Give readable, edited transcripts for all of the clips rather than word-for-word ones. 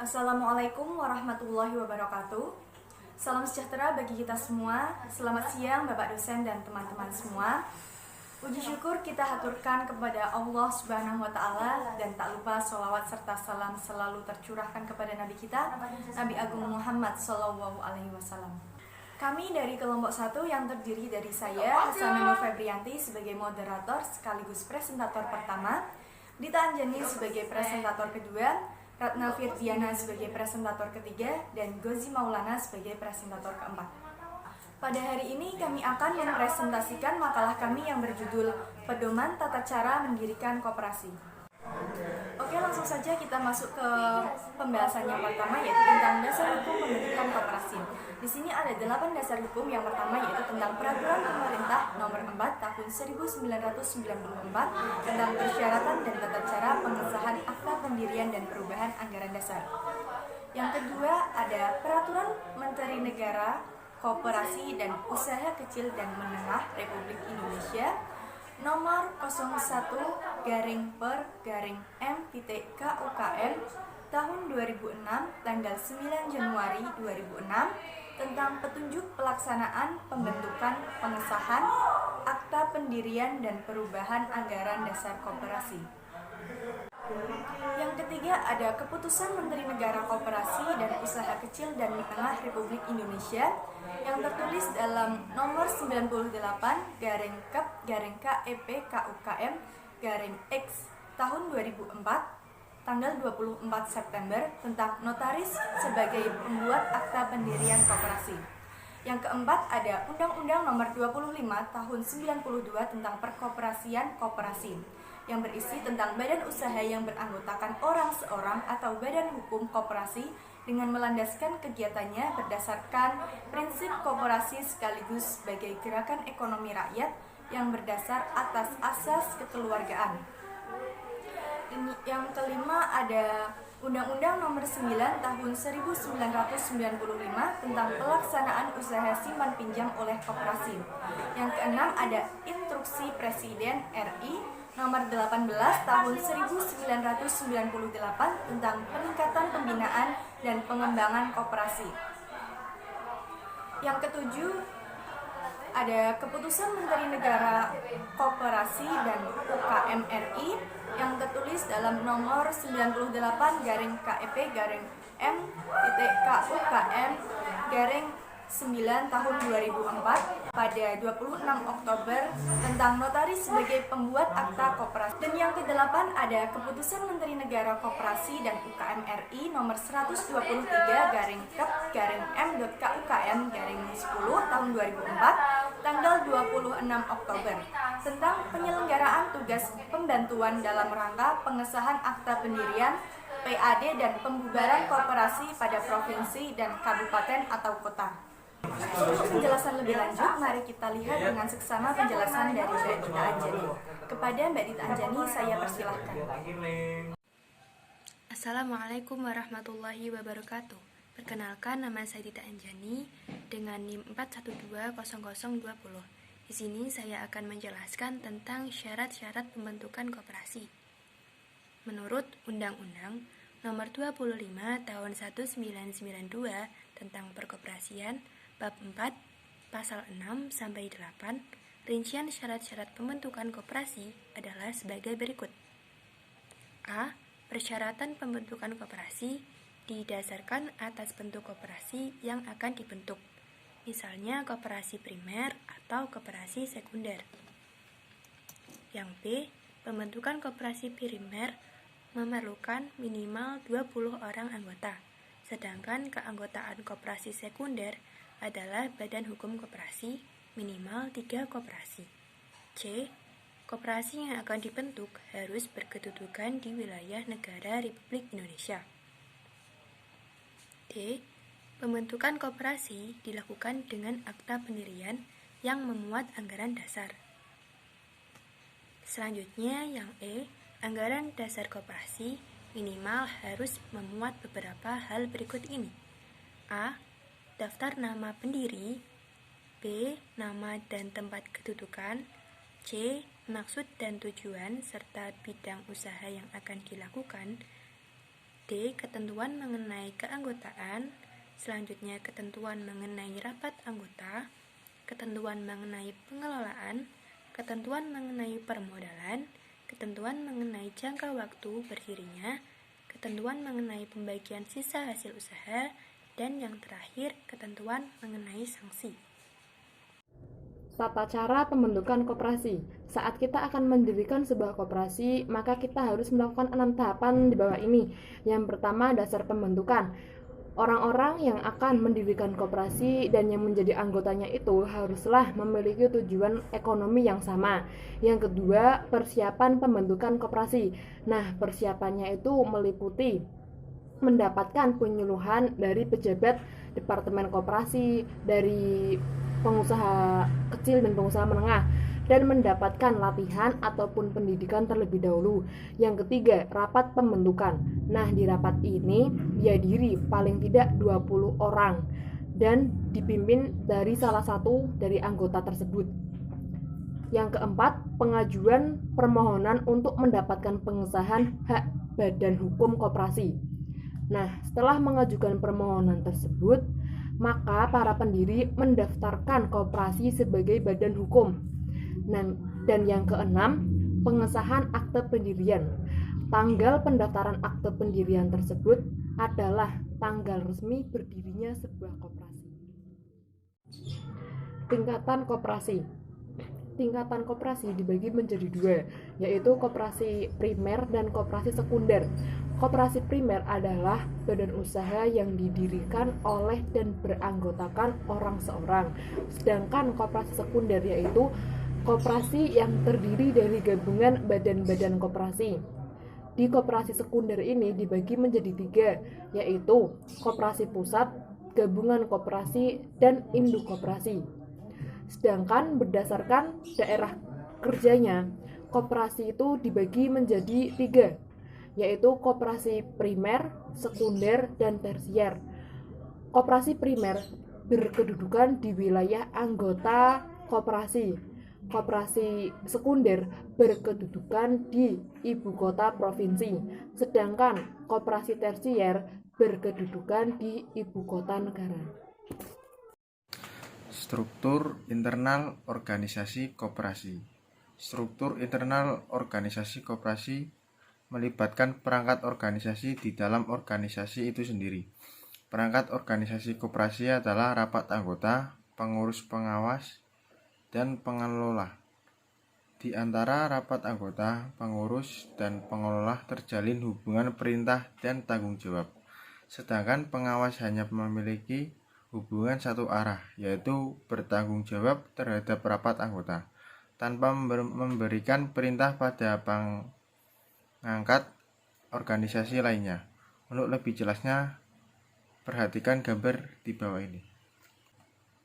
Assalamualaikum warahmatullahi wabarakatuh. Salam sejahtera bagi kita semua. Selamat siang Bapak dosen dan teman-teman semua. Puji syukur kita haturkan kepada Allah Subhanahu wa Ta'ala, dan tak lupa sholawat serta salam selalu tercurahkan kepada Nabi kita, Nabi Agung Muhammad Sallallahu Alaihi Wasallam. Kami dari kelompok 1 yang terdiri dari saya, Hasanah Febrianti, sebagai moderator sekaligus presentator pertama, Dita Anjani sebagai presentator kedua, Ratna Firdiana sebagai presentator ketiga, dan Gozi Maulana sebagai presentator keempat. Pada hari ini kami akan mempresentasikan makalah kami yang berjudul Pedoman Tata Cara Mendirikan Koperasi. Oke, langsung saja kita masuk ke pembahasan yang pertama, yaitu tentang dasar hukum pembentukan koperasi. Di sini ada 8 dasar hukum. Yang pertama yaitu tentang Peraturan Pemerintah Nomor 4 Tahun 1994 tentang persyaratan dan tata cara pengesahan Akta Pendirian dan Perubahan Anggaran Dasar. Yang kedua ada Peraturan Menteri Negara Koperasi dan Usaha Kecil dan Menengah Republik Indonesia Nomor 01/per/M.KUKM tahun 2006 tanggal 9 Januari 2006 tentang petunjuk pelaksanaan pembentukan pengesahan Akta Pendirian dan Perubahan Anggaran Dasar Koperasi. Yang ketiga ada Keputusan Menteri Negara Koperasi dan Usaha Kecil dan Menengah Republik Indonesia yang tertulis dalam nomor 98/KEP/KUKM/X tahun 2004 tanggal 24 September tentang notaris sebagai pembuat akta pendirian koperasi. Yang keempat ada Undang-Undang Nomor 25 Tahun 92 tentang Perkoperasian Koperasi yang berisi tentang badan usaha yang beranggotakan orang seorang atau badan hukum koperasi dengan melandaskan kegiatannya berdasarkan prinsip koperasi sekaligus sebagai gerakan ekonomi rakyat yang berdasar atas asas kekeluargaan. Yang kelima ada Undang-Undang Nomor 9 Tahun 1995 tentang pelaksanaan usaha simpan pinjam oleh koperasi. Yang keenam ada Instruksi Presiden RI Nomor 18 Tahun 1998 tentang peningkatan pembinaan dan pengembangan koperasi. Yang ketujuh ada Keputusan Menteri Negara Koperasi dan UKM RI yang tertulis dalam nomor 98/M.KUKM/9 tahun 2004 pada 26 Oktober tentang notaris sebagai pembuat akta koperasi. Dan yang kedelapan ada Keputusan Menteri Negara Koperasi dan UKM RI nomor 123/M.KUKM/10 tahun 2004 tanggal 26 Oktober tentang penyelenggaraan tugas pembantuan dalam rangka pengesahan akta pendirian, PAD dan pembubaran koperasi pada provinsi dan kabupaten atau kota. Untuk penjelasan lebih lanjut, mari kita lihat dengan seksama penjelasan dari Mbak Dita Anjani. Kepada Mbak Dita Anjani, saya persilahkan. Assalamualaikum warahmatullahi wabarakatuh. Perkenalkan, nama saya Dita Anjani dengan NIM 4120020. Di sini saya akan menjelaskan tentang syarat-syarat pembentukan koperasi. Menurut Undang-Undang Nomor 25 Tahun 1992 tentang Perkoperasian, Bab 4, Pasal 6 sampai 8, rincian syarat-syarat pembentukan koperasi adalah sebagai berikut. A. Persyaratan pembentukan koperasi didasarkan atas bentuk koperasi yang akan dibentuk, misalnya koperasi primer atau koperasi sekunder. Yang B. Pembentukan koperasi primer memerlukan minimal 20 orang anggota, sedangkan keanggotaan koperasi sekunder adalah badan hukum koperasi minimal 3 koperasi. C. Koperasi yang akan dibentuk harus berkedudukan di wilayah negara Republik Indonesia. D. Pembentukan koperasi dilakukan dengan akta pendirian yang memuat anggaran dasar. Selanjutnya yang E. Anggaran dasar koperasi minimal harus memuat beberapa hal berikut ini. A. Daftar nama pendiri. B. Nama dan tempat kedudukan. C. Maksud dan tujuan serta bidang usaha yang akan dilakukan. D. Ketentuan mengenai keanggotaan. Selanjutnya ketentuan mengenai rapat anggota, ketentuan mengenai pengelolaan, ketentuan mengenai permodalan, ketentuan mengenai jangka waktu berdirinya, ketentuan mengenai pembagian sisa hasil usaha, dan yang terakhir ketentuan mengenai sanksi. Tata cara pembentukan koperasi. Saat kita akan mendirikan sebuah koperasi, maka kita harus melakukan 6 tahapan di bawah ini. Yang pertama, dasar pembentukan. Orang-orang yang akan mendirikan koperasi dan yang menjadi anggotanya itu haruslah memiliki tujuan ekonomi yang sama. Yang kedua, persiapan pembentukan koperasi. Nah, persiapannya itu meliputi mendapatkan penyuluhan dari pejabat departemen koperasi, dari pengusaha kecil dan pengusaha menengah, dan mendapatkan latihan ataupun pendidikan terlebih dahulu. Yang ketiga, rapat pembentukan. Nah, di rapat ini dihadiri paling tidak 20 orang dan dipimpin dari salah satu dari anggota tersebut. Yang keempat, pengajuan permohonan untuk mendapatkan pengesahan hak badan hukum koperasi. Nah, setelah mengajukan permohonan tersebut, maka para pendiri mendaftarkan koperasi sebagai badan hukum. Dan yang keenam, pengesahan akte pendirian. Tanggal pendaftaran akte pendirian tersebut adalah tanggal resmi berdirinya sebuah koperasi. Tingkatan koperasi. Tingkatan koperasi dibagi menjadi dua, yaitu koperasi primer dan koperasi sekunder. Koperasi primer adalah badan usaha yang didirikan oleh dan beranggotakan orang seorang. Sedangkan koperasi sekunder yaitu koperasi yang terdiri dari gabungan badan-badan koperasi. Di koperasi sekunder ini dibagi menjadi tiga, yaitu koperasi pusat, gabungan koperasi, dan induk koperasi. Sedangkan berdasarkan daerah kerjanya, koperasi itu dibagi menjadi tiga, yaitu koperasi primer, sekunder, dan tersier. Koperasi primer berkedudukan di wilayah anggota koperasi. Koperasi sekunder berkedudukan di ibu kota provinsi, sedangkan koperasi tersier berkedudukan di ibu kota negara. Struktur internal organisasi koperasi. Struktur internal organisasi koperasi melibatkan perangkat organisasi di dalam organisasi itu sendiri. Perangkat organisasi koperasi adalah rapat anggota, pengurus pengawas, dan pengelola. Di antara rapat anggota, pengurus, dan pengelola terjalin hubungan perintah dan tanggung jawab. Sedangkan pengawas hanya memiliki hubungan satu arah, yaitu bertanggung jawab terhadap rapat anggota, tanpa memberikan perintah pada pengangkat organisasi lainnya. Untuk lebih jelasnya, perhatikan gambar di bawah ini.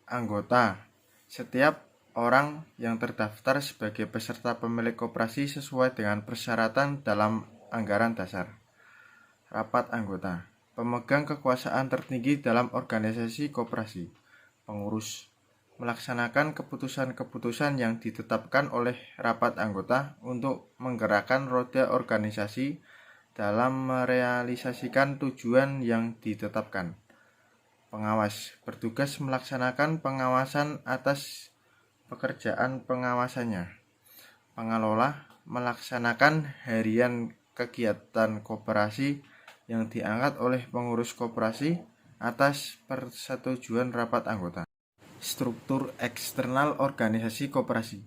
Anggota. Setiap orang yang terdaftar sebagai peserta pemilik koperasi sesuai dengan persyaratan dalam anggaran dasar. Rapat anggota. Pemegang kekuasaan tertinggi dalam organisasi koperasi. Pengurus. Melaksanakan keputusan-keputusan yang ditetapkan oleh rapat anggota untuk menggerakkan roda organisasi dalam merealisasikan tujuan yang ditetapkan. Pengawas. Bertugas melaksanakan pengawasan atas pekerjaan pengawasannya. Pengelola. Melaksanakan harian kegiatan koperasi yang diangkat oleh pengurus koperasi atas persetujuan rapat anggota. Struktur eksternal organisasi koperasi.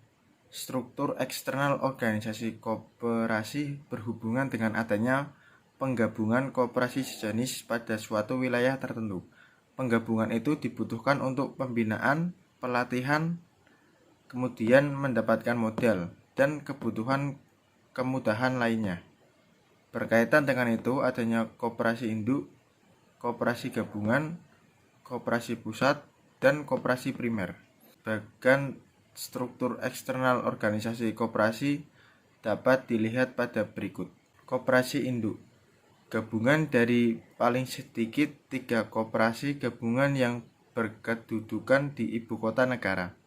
Struktur eksternal organisasi koperasi berhubungan dengan adanya penggabungan koperasi sejenis pada suatu wilayah tertentu. Penggabungan itu dibutuhkan untuk pembinaan, pelatihan, kemudian mendapatkan modal, dan kebutuhan kemudahan lainnya. Berkaitan dengan itu, adanya koperasi induk, koperasi gabungan, koperasi pusat, dan koperasi primer. Bagian struktur eksternal organisasi koperasi dapat dilihat pada berikut. Koperasi induk. Gabungan dari paling sedikit 3 koperasi gabungan yang berkedudukan di ibu kota negara.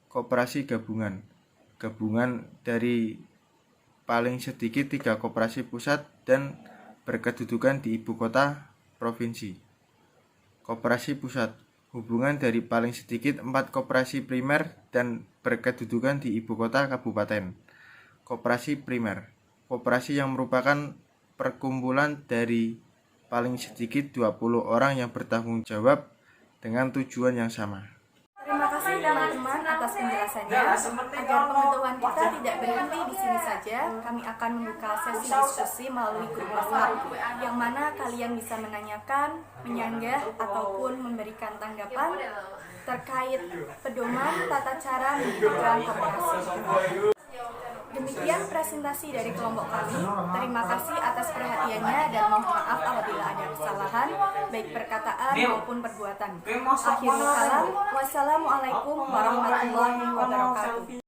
Koperasi gabungan. Gabungan dari paling sedikit 3 koperasi pusat dan berkedudukan di ibu kota provinsi. Koperasi pusat, hubungan dari paling sedikit 4 koperasi primer dan berkedudukan di ibu kota kabupaten. Koperasi primer, koperasi yang merupakan perkumpulan dari paling sedikit 20 orang yang bertanggung jawab dengan tujuan yang sama. Terima kasih teman-teman atas penjelasannya. Agar pengetahuan kita tidak berhenti di sini saja, kami akan membuka sesi diskusi melalui grup WhatsApp, yang mana kalian bisa menanyakan, menyanggah, ataupun memberikan tanggapan terkait pedoman tata cara mendirikan koperasi. Demikian presentasi dari kelompok kami. Terima kasih atas perhatiannya dan mohon maaf apabila ada kesalahan, baik perkataan maupun perbuatan. Akhirul kalam, wassalamualaikum warahmatullahi wabarakatuh.